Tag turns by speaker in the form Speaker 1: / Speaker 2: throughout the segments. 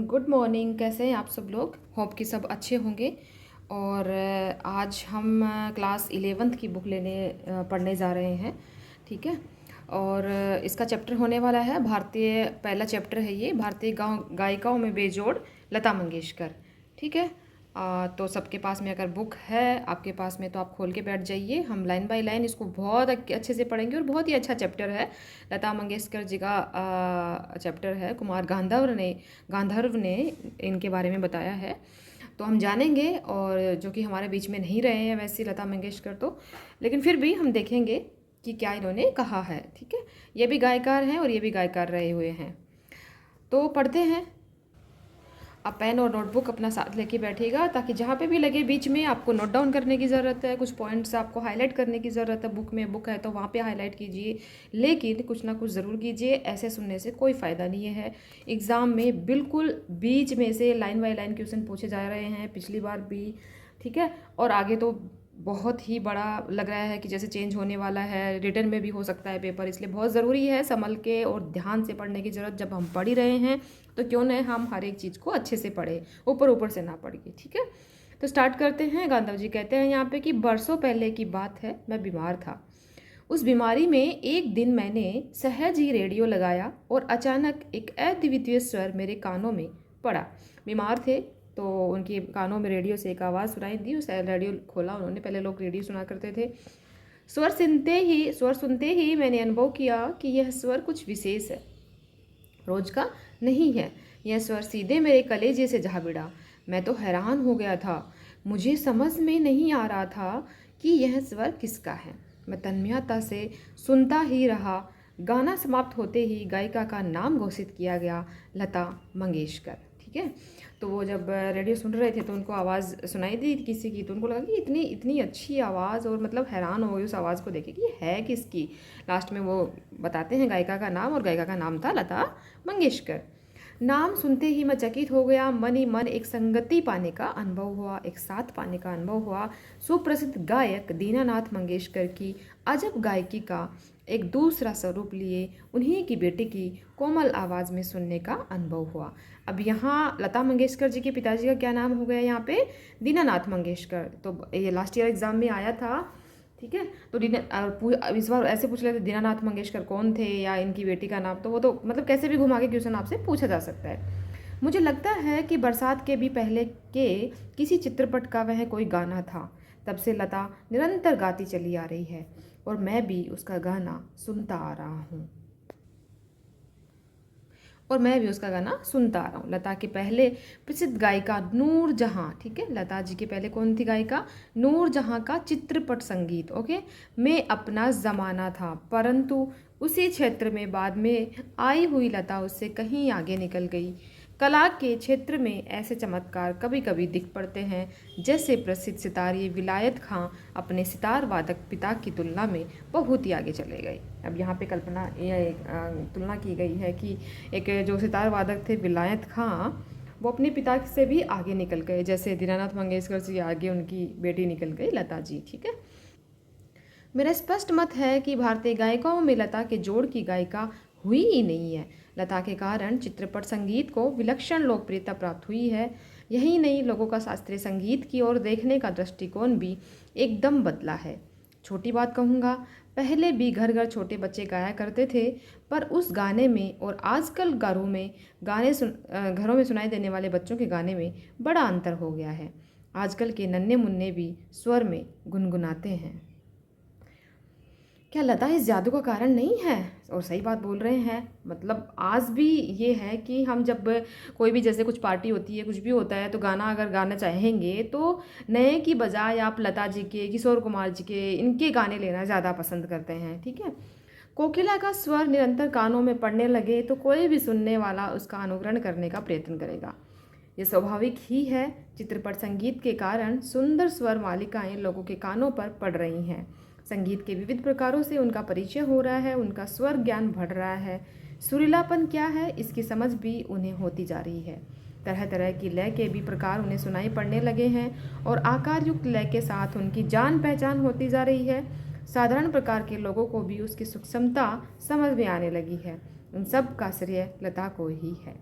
Speaker 1: Good morning. कैसे हैं आप सब लोग? होप कि सब अच्छे होंगे। और आज हम क्लास 11th की बुक पढ़ने जा रहे हैं। ठीक है। और इसका चैप्टर होने वाला है भारतीय, पहला चैप्टर है ये, भारतीय गायिकाओं में बेजोड़ लता मंगेशकर। ठीक है। तो सबके पास में अगर बुक है आपके पास में तो आप खोल के बैठ जाइए। हम लाइन बाय लाइन इसको बहुत अच्छे से पढ़ेंगे और बहुत ही अच्छा चैप्टर है। लता मंगेशकर जी का चैप्टर है। कुमार गांधर्व ने इनके बारे में बताया है, तो हम जानेंगे। और जो कि हमारे बीच में नहीं रहे हैं वैसे लता मंगेशकर तो, लेकिन फिर भी हम देखेंगे कि क्या इन्होंने कहा है। ठीक है। ये भी गायकार हैं और ये भी गायकार रहे हुए हैं। तो पढ़ते हैं। आप पेन और नोटबुक अपना साथ लेके बैठिएगा, ताकि जहाँ पे भी लगे बीच में आपको नोट डाउन करने की ज़रूरत है, कुछ पॉइंट्स आपको हाईलाइट करने की ज़रूरत है। बुक है तो वहाँ पे हाईलाइट कीजिए, लेकिन कुछ ना कुछ ज़रूर कीजिए। ऐसे सुनने से कोई फ़ायदा नहीं है। एग्ज़ाम में बिल्कुल बीच में से लाइन बाय लाइन क्वेश्चन पूछे जा रहे हैं, पिछली बार भी। ठीक है। और आगे तो बहुत ही बड़ा लग रहा है कि जैसे चेंज होने वाला है, रिटर्न में भी हो सकता है पेपर, इसलिए बहुत ज़रूरी है संभल के और ध्यान से पढ़ने की ज़रूरत। जब हम पढ़ ही रहे हैं तो क्यों न हम हर एक चीज़ को अच्छे से पढ़े, ऊपर ऊपर से ना पढ़िए। ठीक है। तो स्टार्ट करते हैं। गांधव जी कहते हैं यहाँ पे कि बरसों पहले की बात है, मैं बीमार था। उस बीमारी में एक दिन मैंने सहज ही रेडियो लगाया और अचानक एक अद्वितीय स्वर मेरे कानों में पड़ा। बीमार थे तो उनके कानों में रेडियो से एक आवाज़ सुनाई दी। उस रेडियो खोला उन्होंने, पहले लोग रेडियो सुना करते थे। स्वर सुनते ही मैंने अनुभव किया कि यह स्वर कुछ विशेष है, रोज का नहीं है। यह स्वर सीधे मेरे कलेजे से जा भिड़ा। मैं तो हैरान हो गया था। मुझे समझ में नहीं आ रहा था कि यह स्वर किसका है। मैं तन्मयता से सुनता ही रहा। गाना समाप्त होते ही गायिका का नाम घोषित किया गया, लता मंगेशकर। ठीक है। तो वो जब रेडियो सुन रहे थे तो उनको आवाज़ सुनाई दी किसी की, तो उनको लगा कि इतनी इतनी अच्छी आवाज़, और मतलब हैरान हो गई उस आवाज़ को देखे कि ये है किसकी। लास्ट में वो बताते हैं गायिका का नाम, और गायिका का नाम था लता मंगेशकर। नाम सुनते ही मैं चकित हो गया। मन ही मन एक संगति पाने का अनुभव हुआ, एक साथ पाने का अनुभव हुआ। सुप्रसिद्ध गायक दीनानाथ मंगेशकर की अजब गायकी का एक दूसरा स्वरूप लिए उन्हीं की बेटी की कोमल आवाज़ में सुनने का अनुभव हुआ। अब यहाँ लता मंगेशकर जी के पिताजी का क्या नाम हो गया यहाँ पे? दीनानाथ मंगेशकर। तो ये लास्ट ईयर एग्जाम में आया था। ठीक है। तो इस बार ऐसे पूछ लेते दीनानाथ मंगेशकर कौन थे या इनकी बेटी का नाम, तो वो तो मतलब कैसे भी घुमा के क्वेश्चन आपसे पूछा जा सकता है। मुझे लगता है कि बरसात के भी पहले के किसी चित्रपट का वह कोई गाना था। तब से लता निरंतर गाती चली आ रही है और मैं भी उसका गाना सुनता आ रहा हूँ। लता के पहले प्रसिद्ध गायिका नूर जहां। ठीक है। लता जी के पहले कौन थी गायिका? नूर जहां का चित्रपट संगीत। ओके। में अपना जमाना था, परंतु उसी क्षेत्र में बाद में आई हुई लता उससे कहीं आगे निकल गई। कला के क्षेत्र में ऐसे चमत्कार कभी कभी दिख पड़ते हैं, जैसे प्रसिद्ध सितारे विलायत खां अपने सितार वादक पिता की तुलना में बहुत ही आगे चले गए। अब यहाँ पे तुलना की गई है कि एक जो सितार वादक थे विलायत खां, वो अपने पिता से भी आगे निकल गए, जैसे दीनानाथ मंगेशकर से आगे उनकी बेटी निकल गई लता जी। ठीक है। मेरा स्पष्ट मत है कि भारतीय गायिकाओं में लता के जोड़ की गायिका हुई ही नहीं है। लता के कारण चित्रपट संगीत को विलक्षण लोकप्रियता प्राप्त हुई है। यही नहीं, लोगों का शास्त्रीय संगीत की ओर देखने का दृष्टिकोण भी एकदम बदला है। छोटी बात कहूँगा, पहले भी घर घर छोटे बच्चे गाया करते थे, पर उस गाने में और आजकल घरों में सुनाई देने वाले बच्चों के गाने में बड़ा अंतर हो गया है। आजकल के नन्हे मुन्ने भी स्वर में गुनगुनाते हैं। क्या लता इस जादू का कारण नहीं है? और सही बात बोल रहे हैं। मतलब आज भी ये है कि हम जब कोई भी, जैसे कुछ पार्टी होती है, कुछ भी होता है, तो गाना अगर गाना चाहेंगे तो नए की बजाय आप लता जी के, किशोर कुमार जी के, इनके गाने लेना ज़्यादा पसंद करते हैं। ठीक है। कोकिला का स्वर निरंतर कानों में पड़ने लगे तो कोई भी सुनने वाला उसका अनुकरण करने का प्रयत्न करेगा। ये स्वाभाविक ही है। चित्रपट संगीत के कारण सुंदर स्वर मालिकाएं लोगों के कानों पर पड़ रही हैं। संगीत के विविध प्रकारों से उनका परिचय हो रहा है, उनका स्वर ज्ञान बढ़ रहा है। सुरीलापन क्या है, इसकी समझ भी उन्हें होती जा रही है। तरह तरह की लय के भी प्रकार उन्हें सुनाई पड़ने लगे हैं और आकार युक्त लय के साथ उनकी जान पहचान होती जा रही है। साधारण प्रकार के लोगों को भी उसकी सूक्ष्मता समझ में आने लगी है। इन सब का श्रेय लता को ही है।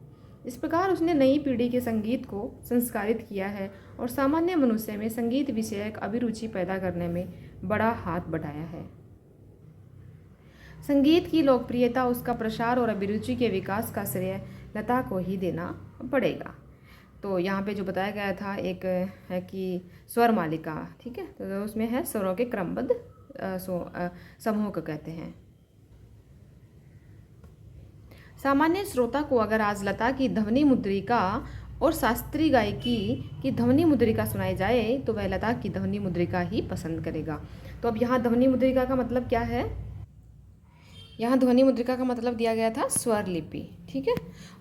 Speaker 1: इस प्रकार उसने नई पीढ़ी के संगीत को संस्कारित किया है और सामान्य मनुष्य में संगीत विषयक अभिरुचि पैदा करने में बड़ा हाथ बढ़ाया है। संगीत की लोकप्रियता, उसका प्रसार और अभिरुचि के विकास का श्रेय लता को ही देना पड़ेगा। तो यहाँ पे जो बताया गया था एक है कि स्वर मालिका, ठीक है, तो उसमें है स्वरों के क्रमबद्ध समूह को कहते हैं। सामान्य श्रोता को अगर आज लता की ध्वनि मुद्रिका और शास्त्रीय गायकी की ध्वनि मुद्रिका सुनाई जाए तो वह लता की ध्वनि मुद्रिका ही पसंद करेगा। तो अब यहाँ ध्वनि मुद्रिका का मतलब क्या है? यहाँ ध्वनि मुद्रिका का मतलब दिया गया था स्वर लिपि, ठीक है।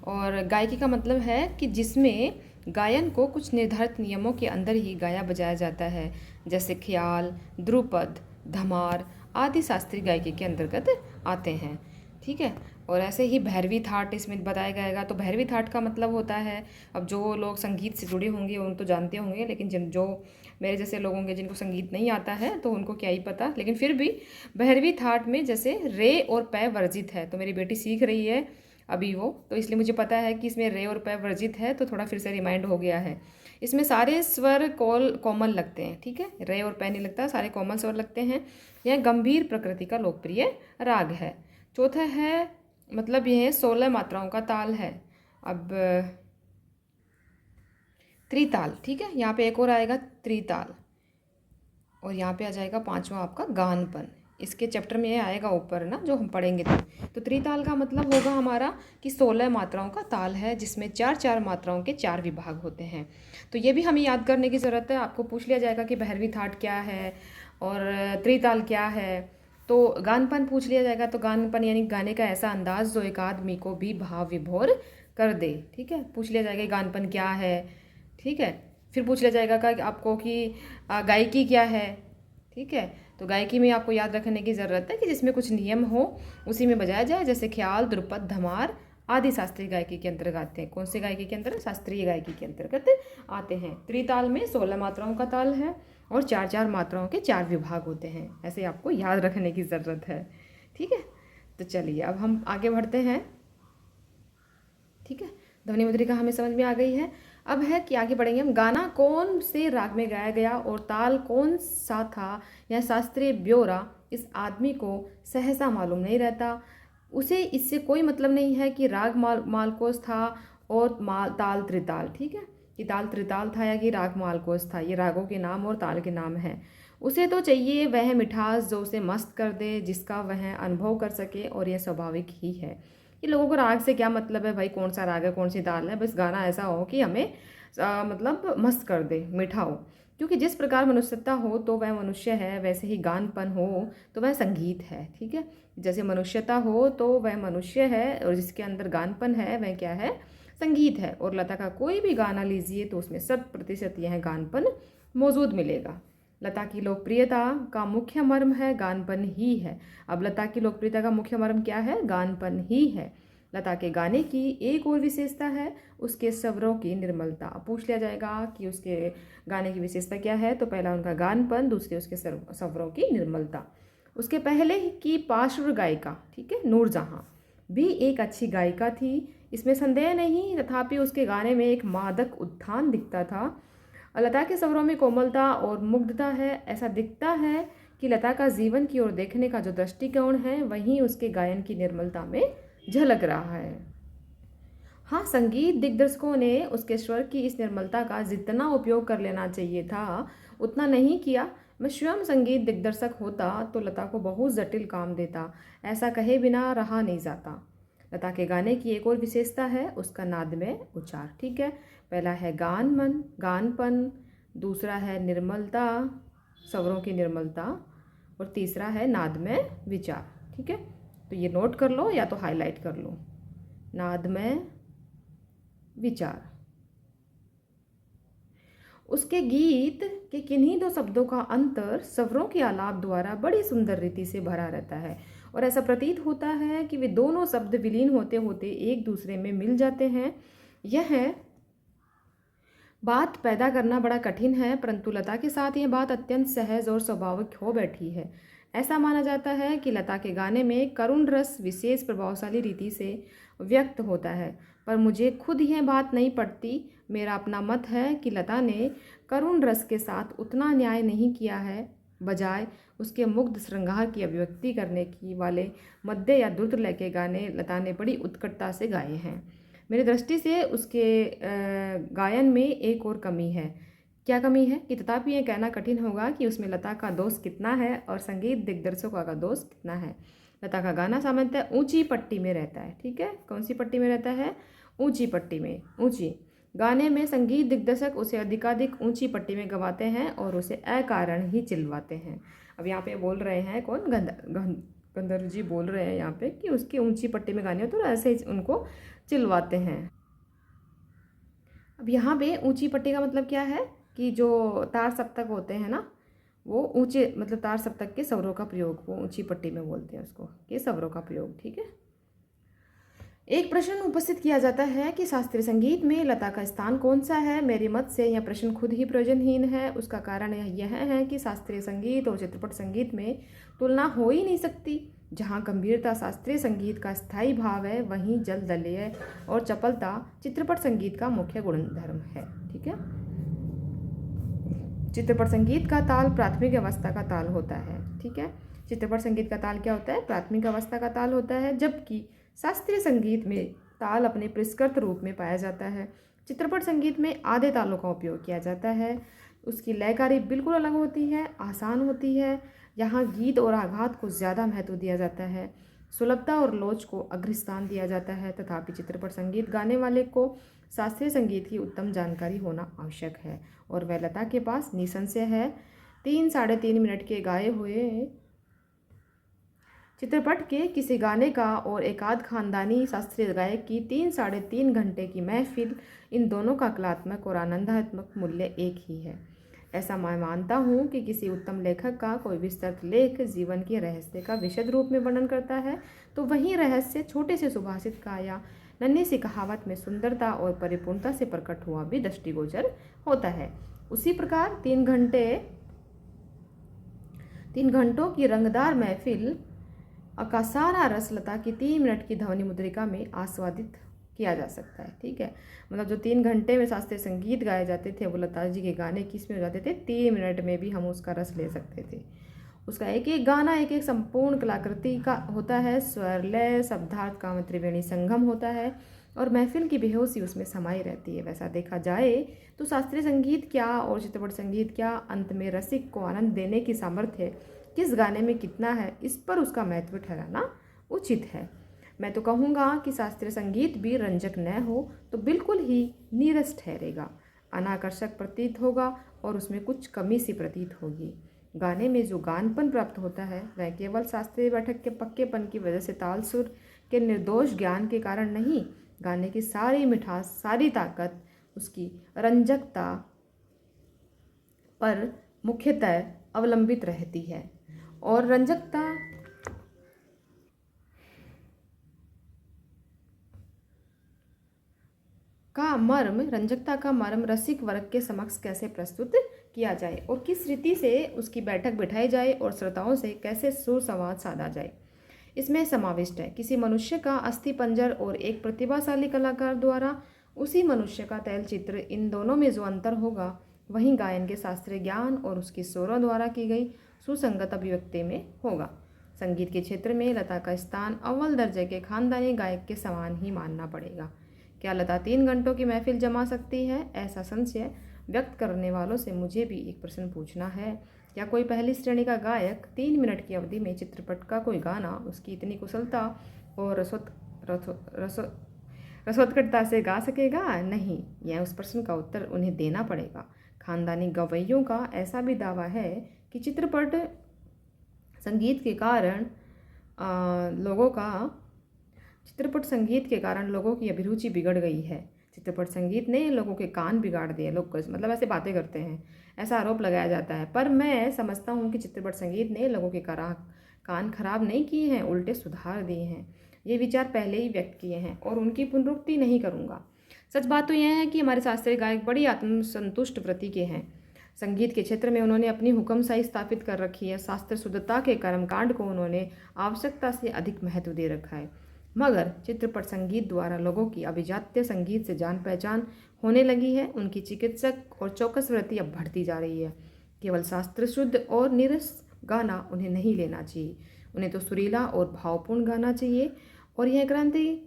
Speaker 1: और गायकी का मतलब है कि जिसमें गायन को कुछ निर्धारित नियमों के अंदर ही गाया बजाया जाता है, जैसे ख्याल, ध्रुपद, धमार आदि शास्त्रीय गायकी के अंतर्गत आते हैं, ठीक है। और ऐसे ही भैरवी थाट इसमें बताया जाएगा। तो भैरवी थाट का मतलब होता है, अब जो लोग संगीत से जुड़े होंगे उन तो जानते होंगे, लेकिन जो मेरे जैसे लोग होंगे जिनको संगीत नहीं आता है तो उनको क्या ही पता। लेकिन फिर भी भैरवी थाट में जैसे रे और पै वर्जित है, तो मेरी बेटी सीख रही है अभी वो, तो इसलिए मुझे पता है कि इसमें रे और पै वर्जित है, तो थोड़ा फिर से रिमाइंड हो गया है। इसमें सारे स्वर कोमल लगते हैं, ठीक है, रे और पै नहीं लगता, सारे कोमल स्वर लगते हैं। यह गंभीर प्रकृति का लोकप्रिय राग है। चौथा है, मतलब यह 16 मात्राओं का ताल है। अब त्रिताल, ठीक है, यहाँ पे एक और आएगा त्रिताल, और यहाँ पे आ जाएगा पांचवा आपका गानपन। इसके चैप्टर में ये आएगा ऊपर ना, जो हम पढ़ेंगे। तो त्रिताल का मतलब होगा हमारा कि 16 मात्राओं का ताल है, जिसमें 4-4 मात्राओं के 4 विभाग होते हैं। तो ये भी हमें याद करने की ज़रूरत है। आपको पूछ लिया जाएगा कि भैरवी थाट क्या है और त्रिताल क्या है। तो गानपन पूछ लिया जाएगा, तो गानपन यानी गाने का ऐसा अंदाज जो एक आदमी को भी भाव विभोर कर दे, ठीक है। पूछ लिया जाएगा गानपन क्या है, ठीक है। फिर पूछ लिया जाएगा कि आपको कि गायकी क्या है, ठीक है। तो गायकी में आपको याद रखने की ज़रूरत है कि जिसमें कुछ नियम हो उसी में बजाया जाए, जैसे ख्याल, ध्रुपद, धमार आदि शास्त्रीय गायकी के अंतर्गत आते हैं। कौन सी गायकी के अंतर्गत? शास्त्रीय गायकी के अंतर्गत आते हैं। त्रिताल में 16 मात्राओं का ताल है और 4-4 मात्राओं के 4 विभाग होते हैं। ऐसे आपको याद रखने की ज़रूरत है, ठीक है। तो चलिए अब हम आगे बढ़ते हैं, ठीक है। ध्वनि मुद्रिका हमें समझ में आ गई है। अब है कि आगे बढ़ेंगे हम, गाना कौन से राग में गाया गया और ताल कौन सा था, यह शास्त्रीय ब्यौरा इस आदमी को सहसा मालूम नहीं रहता। उसे इससे कोई मतलब नहीं है कि राग मालकोस था और ताल त्रिताल, ठीक है, कि ताल त्रिताल था या कि राग मालकोस था। ये रागों के नाम और ताल के नाम हैं। उसे तो चाहिए वह मिठास जो उसे मस्त कर दे, जिसका वह अनुभव कर सके, और यह स्वाभाविक ही है। ये लोगों को राग से क्या मतलब है भाई, कौन सा राग है, कौन सी ताल है, बस गाना ऐसा हो कि हमें मतलब मस्त कर दे, मीठा हो। क्योंकि जिस प्रकार मनुष्यता हो तो वह मनुष्य है, वैसे ही गानपन हो तो वह संगीत है, ठीक है। जैसे मनुष्यता हो तो वह मनुष्य है, और जिसके अंदर गानपन है वह क्या है, संगीत है। और लता का कोई भी गाना लीजिए तो उसमें 100% यह गानपन मौजूद मिलेगा। लता की लोकप्रियता का मुख्य मर्म है गानपन ही है। अब लता की लोकप्रियता का मुख्य मर्म क्या है? गानपन ही है। लता के गाने की एक और विशेषता है उसके स्वरों की निर्मलता। पूछ लिया जाएगा कि उसके गाने की विशेषता क्या है, तो पहला उनका गानपन, दूसरे उसके स्वरों की निर्मलता। उसके पहले की पार्श्व गायिका, ठीक है, नूरजहां भी एक अच्छी गायिका थी, इसमें संदेह नहीं। तथापि उसके गाने में एक मादक उत्थान दिखता था। लता के स्वरों में कोमलता और मुग्धता है। ऐसा दिखता है कि लता का जीवन की ओर देखने का जो दृष्टिकोण है वहीं उसके गायन की निर्मलता में झलक रहा है। हाँ, संगीत दिग्दर्शकों ने उसके स्वर की इस निर्मलता का जितना उपयोग कर लेना चाहिए था उतना नहीं किया। मैं स्वयं संगीत दिग्दर्शक होता तो लता को बहुत जटिल काम देता, ऐसा कहे बिना रहा नहीं जाता। लता के गाने की एक और विशेषता है उसका नादमय उच्चार, ठीक है। पहला है गानपन, दूसरा है निर्मलता, स्वरों की निर्मलता, और तीसरा है नादमय विचार, ठीक है। तो ये नोट कर लो या तो हाईलाइट कर लो, नादमय विचार। उसके गीत के किन्हीं दो शब्दों का अंतर स्वरों के आलाप द्वारा बड़ी सुंदर रीति से भरा रहता है, और ऐसा प्रतीत होता है कि वे दोनों शब्द विलीन होते होते एक दूसरे में मिल जाते हैं। यह बात पैदा करना बड़ा कठिन है, परंतु लता के साथ यह बात अत्यंत सहज और स्वाभाविक हो बैठी है। ऐसा माना जाता है कि लता के गाने में करुण रस विशेष प्रभावशाली रीति से व्यक्त होता है, पर मुझे खुद यह बात नहीं पड़ती। मेरा अपना मत है कि लता ने करुण रस के साथ उतना न्याय नहीं किया है, बजाय उसके मुग्ध श्रृंगार की अभिव्यक्ति करने की वाले मध्य या द्रुत लय के गाने लता ने बड़ी उत्कटता से गाए हैं। मेरी दृष्टि से उसके गायन में एक और कमी है। क्या कमी है कि तथापि यह कहना कठिन होगा कि उसमें लता का दोष कितना है और संगीत दिग्दर्शकों का दोष कितना है। लता का गाना सामान्यतः ऊंची पट्टी में रहता है, ठीक है। कौन सी पट्टी में रहता है? ऊंची पट्टी में। ऊंची गाने में संगीत दिग्दर्शक उसे अधिकाधिक ऊंची पट्टी में गवाते हैं और उसे अकारण ही चिल्वाते हैं। अब यहाँ पे बोल रहे हैं कौन? गंधर्व जी बोल रहे हैं यहाँ पे कि उसकी ऊंची पट्टी में गाने हो तो ऐसे ही उनको चिल्वाते हैं। अब यहाँ पे ऊंची पट्टी का मतलब क्या है कि जो तार सप्तक होते हैं ना, वो ऊंचे मतलब तार सप्तक के स्वरों का प्रयोग वो ऊंची पट्टी में बोलते हैं उसको, के स्वरों का प्रयोग, ठीक है। एक प्रश्न उपस्थित किया जाता है कि शास्त्रीय संगीत में लता का स्थान कौन सा है। मेरे मत से यह प्रश्न खुद ही प्रयोजनहीन है। उसका कारण यह है कि शास्त्रीय संगीत और चित्रपट संगीत में तुलना हो ही नहीं सकती। जहाँ गंभीरता शास्त्रीय संगीत का स्थायी भाव है, वहीं जलदलय और चपलता चित्रपट संगीत का मुख्य गुणधर्म है, ठीक है। चित्रपट संगीत का ताल प्राथमिक अवस्था का ताल होता है, ठीक है। चित्रपट संगीत का ताल क्या होता है? प्राथमिक अवस्था का ताल होता है, जबकि शास्त्रीय संगीत में ताल अपने परिष्कृत रूप में पाया जाता है। चित्रपट संगीत में आधे तालों का उपयोग किया जाता है। उसकी लयकारी बिल्कुल अलग होती है, आसान होती है। यहाँ गीत और आघात को ज़्यादा महत्व दिया जाता है, सुलभता और लोच को अग्रस्थान दिया जाता है। तथापि चित्रपट संगीत गाने वाले को शास्त्रीय संगीत की उत्तम जानकारी होना आवश्यक है, और वह लता के पास निसंशय है। 3-3.5 मिनट के गाए हुए चित्रपट के किसी गाने का और एकाध खानदानी शास्त्रीय गायक की 3-3.5 घंटे की महफिल, इन दोनों का कलात्मक और आनंदात्मक मूल्य एक ही है। ऐसा मैं मानता हूँ कि किसी उत्तम लेखक का कोई विस्तृत लेख जीवन के रहस्य का विशद रूप में वर्णन करता है, तो वही रहस्य छोटे से सुभाषित का या नन्ही सी कहावत में सुंदरता और परिपूर्णता से प्रकट हुआ भी दृष्टिगोचर होता है। उसी प्रकार 3 घंटों की रंगदार महफिल का सारा रस लता की 3 मिनट की ध्वनि मुद्रिका में आस्वादित किया जा सकता है, ठीक है। मतलब जो 3 घंटे में शास्त्रीय संगीत गाए जाते थे, वो लता जी के गाने किस में हो जाते थे? 3 मिनट में भी हम उसका रस ले सकते थे। उसका एक एक गाना एक एक संपूर्ण कलाकृति का होता है। स्वर, लय, शब्दार्थ का त्रिवेणी संगम होता है और महफिल की बेहोशी उसमें समाई रहती है। वैसा देखा जाए तो शास्त्रीय संगीत क्या और चित्रपट संगीत क्या, अंत में रसिक को आनंद देने की सामर्थ्य किस गाने में कितना है, इस पर उसका महत्व ठहराना उचित है। मैं तो कहूँगा कि शास्त्रीय संगीत भी रंजक न हो तो बिल्कुल ही नीरस ठहरेगा, अनाकर्षक प्रतीत होगा और उसमें कुछ कमी सी प्रतीत होगी। गाने में जो गानपन प्राप्त होता है वह केवल शास्त्रीय बैठक के पक्केपन की वजह से, ताल सुर के निर्दोष ज्ञान के कारण नहीं। गाने की सारी मिठास, सारी ताकत उसकी रंजकता पर मुख्यतः अवलंबित रहती है, और रंजकता का मर्म रसिक वर्ग के समक्ष कैसे प्रस्तुत किया जाए और किस रीति से उसकी बैठक बिठाई जाए और श्रोताओं से कैसे सुसंवाद साधा जाए, इसमें समाविष्ट है। किसी मनुष्य का अस्थि पंजर और एक प्रतिभाशाली कलाकार द्वारा उसी मनुष्य का तैलचित्र, इन दोनों में जो अंतर होगा वहीं गायन के शास्त्रीय ज्ञान और उसकी स्वरों द्वारा की गई सुसंगत अभिव्यक्ति में होगा। संगीत के क्षेत्र में लता का स्थान अव्वल दर्जे के खानदानी गायक के समान ही मानना पड़ेगा। क्या लता 3 घंटों की महफिल जमा सकती है? ऐसा संशय व्यक्त करने वालों से मुझे भी एक प्रश्न पूछना है। क्या कोई पहली श्रेणी का गायक 3 मिनट की अवधि में चित्रपट का कोई गाना उसकी इतनी कुशलता और रसोत्कटता से गा सकेगा? नहीं। यह उस प्रश्न का उत्तर उन्हें देना पड़ेगा। खानदानी गवैयों का ऐसा भी दावा है कि चित्रपट संगीत के कारण लोगों की अभिरुचि बिगड़ गई है। चित्रपट संगीत ने लोगों के कान बिगाड़ दिए। लोग मतलब ऐसे बातें करते हैं, ऐसा आरोप लगाया जाता है, पर मैं समझता हूँ कि चित्रपट संगीत ने लोगों के कान खराब नहीं किए हैं, उल्टे सुधार दिए हैं। ये विचार पहले ही व्यक्त किए हैं और उनकी पुनरुक्ति नहीं करूँगा। सच बात तो यह है कि हमारे शास्त्रीय गायक बड़ी आत्मसंतुष्ट प्रति के हैं। संगीत के क्षेत्र में उन्होंने अपनी हुक्मशाही स्थापित कर रखी है। शास्त्र शुद्धता के कर्मकांड को उन्होंने आवश्यकता से अधिक महत्व दे रखा है। मगर चित्रपट संगीत द्वारा लोगों की अभिजात्य संगीत से जान पहचान होने लगी है। उनकी चिकित्सक और चौकस वृत्ति अब बढ़ती जा रही है। केवल शास्त्र शुद्ध और निरस गाना उन्हें नहीं लेना चाहिए, उन्हें तो सुरीला और भावपूर्ण गाना चाहिए। और यह क्रांति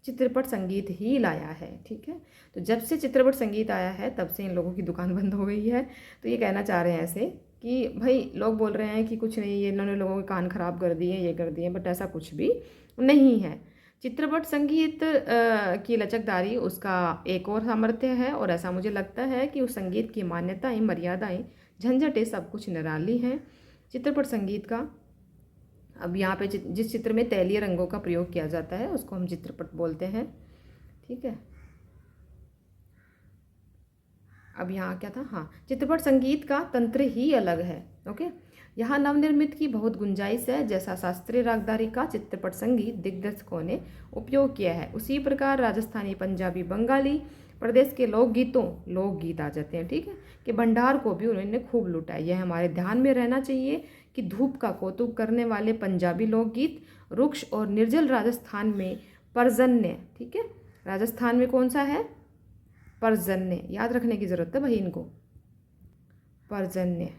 Speaker 1: चित्रपट संगीत ही लाया है। ठीक है, तो जब से चित्रपट संगीत आया है तब से इन लोगों की दुकान बंद हो गई है। तो ये कहना चाह रहे हैं ऐसे कि भाई लोग बोल रहे हैं कि कुछ नहीं, ये इन्होंने लोगों के कान खराब कर दिए, ये कर दिए, बट ऐसा कुछ भी नहीं है। चित्रपट संगीत की लचकदारी उसका एक और सामर्थ्य है, और ऐसा मुझे लगता है कि उस संगीत की मान्यताएं, मर्यादाएं, झंझटें सब कुछ निराली हैं। चित्रपट संगीत का अब यहाँ पे जिस चित्र में तैलीय रंगों का प्रयोग किया जाता है उसको हम चित्रपट बोलते हैं। ठीक है, अब यहाँ क्या था, हाँ, चित्रपट संगीत का तंत्र ही अलग है। ओके, यहाँ नवनिर्मित की बहुत गुंजाइश है। जैसा शास्त्रीय रागदारी का चित्रपट संगीत दिग्दर्शकों ने उपयोग किया है, उसी प्रकार राजस्थानी, पंजाबी, बंगाली प्रदेश के लोकगीत आ जाते हैं। ठीक है, कि भंडार को भी उन्होंने खूब लूटा है। यह हमारे ध्यान में रहना चाहिए कि धूप का कौतुक करने वाले पंजाबी लोकगीत रुक्ष और निर्जल राजस्थान में पर्जन्य, ठीक है, राजस्थान में कौन सा है, पर्जन्य, याद रखने की जरूरत है भाई इनको, पर्जन्य।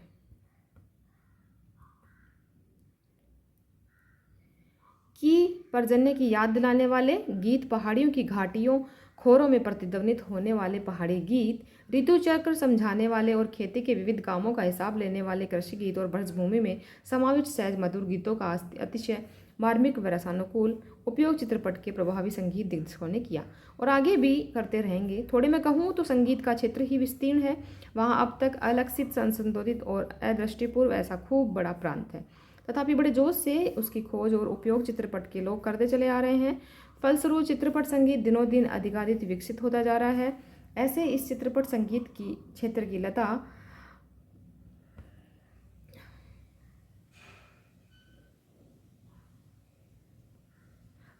Speaker 1: पर्जन्य की याद दिलाने वाले गीत, पहाड़ियों की घाटियों, खोरों में प्रतिध्वनित होने वाले पहाड़ी गीत, ऋतु चक्र समझाने वाले और खेती के विविध कामों का हिसाब लेने वाले कृषि गीत और ब्रजभूमि में समाविष्ट सहज मधुर गीतों का अतिशय मार्मिक व रसानुकूल उपयोग चित्रपट के प्रभावी संगीत दिग्दर्शकों ने किया और आगे भी करते रहेंगे। थोड़े मैं कहूँ तो संगीत का क्षेत्र ही विस्तीर्ण है। वहाँ अब तक अलक्षित, संशोधित और अदृष्टिपूर्व ऐसा खूब बड़ा प्रांत है, तथापि बड़े जोश से उसकी खोज और उपयोग चित्रपट के लोग करते चले आ रहे हैं। फलस्वरूप चित्रपट संगीत दिनों दिन अधिकाधिक विकसित होता जा रहा है। ऐसे इस चित्रपट संगीत की क्षेत्र की लता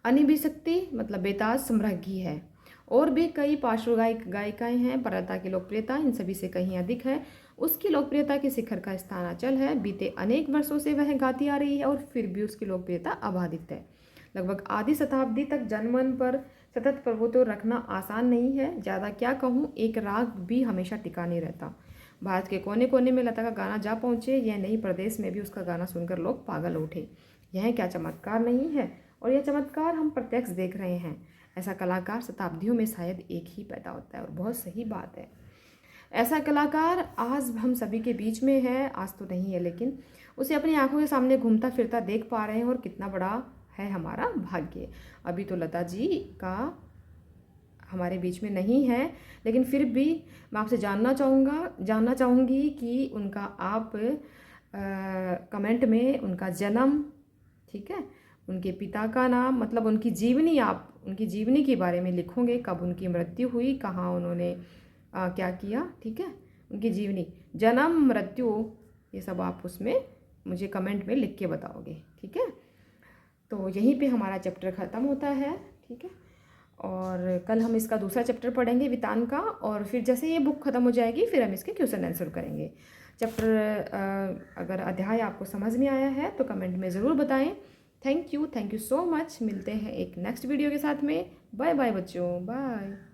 Speaker 1: अनिभिशक्ति मतलब बेताज समृद्धि है। और भी कई पार्श्व गायिकाएं हैं, पर लता की लोकप्रियता इन सभी से कहीं अधिक है। उसकी लोकप्रियता के शिखर का स्थान अचल है। बीते अनेक वर्षों से वह गाती आ रही है और फिर भी उसकी लोकप्रियता अबाधित है। लगभग आधी शताब्दी तक जनमन पर सतत प्रभुत्व रखना आसान नहीं है। ज़्यादा क्या कहूँ, एक राग भी हमेशा टिका नहीं रहता। भारत के कोने कोने में लता का गाना जा पहुँचे, यह नहीं प्रदेश में भी उसका गाना सुनकर लोग पागल उठे। यह क्या चमत्कार नहीं है, और यह चमत्कार हम प्रत्यक्ष देख रहे हैं। ऐसा कलाकार शताब्दियों में शायद एक ही पैदा होता है, और बहुत सही बात है। ऐसा कलाकार आज हम सभी के बीच में है, आज तो नहीं है, लेकिन उसे अपनी आंखों के सामने घूमता फिरता देख पा रहे हैं, और कितना बड़ा है हमारा भाग्य। अभी तो लता जी का हमारे बीच में नहीं है, लेकिन फिर भी मैं आपसे जानना चाहूँगी कि उनका आप कमेंट में उनका जन्म, ठीक है, उनके पिता का नाम, मतलब उनकी जीवनी, आप उनकी जीवनी के बारे में लिखोगे, कब उनकी मृत्यु हुई, कहाँ उन्होंने क्या किया, ठीक है, उनकी जीवनी, जन्म, मृत्यु, ये सब आप उसमें मुझे कमेंट में लिख के बताओगे। ठीक है, तो यहीं पे हमारा चैप्टर ख़त्म होता है। ठीक है, और कल हम इसका दूसरा चैप्टर पढ़ेंगे वितान का, और फिर जैसे ये बुक ख़त्म हो जाएगी फिर हम इसके क्वेश्चन आंसर करेंगे। चैप्टर अगर अध्याय आपको समझ में आया है तो कमेंट में ज़रूर बताएं। Thank you so much. मिलते हैं एक नेक्स्ट वीडियो के साथ में। बाय बाय बच्चों, बाय।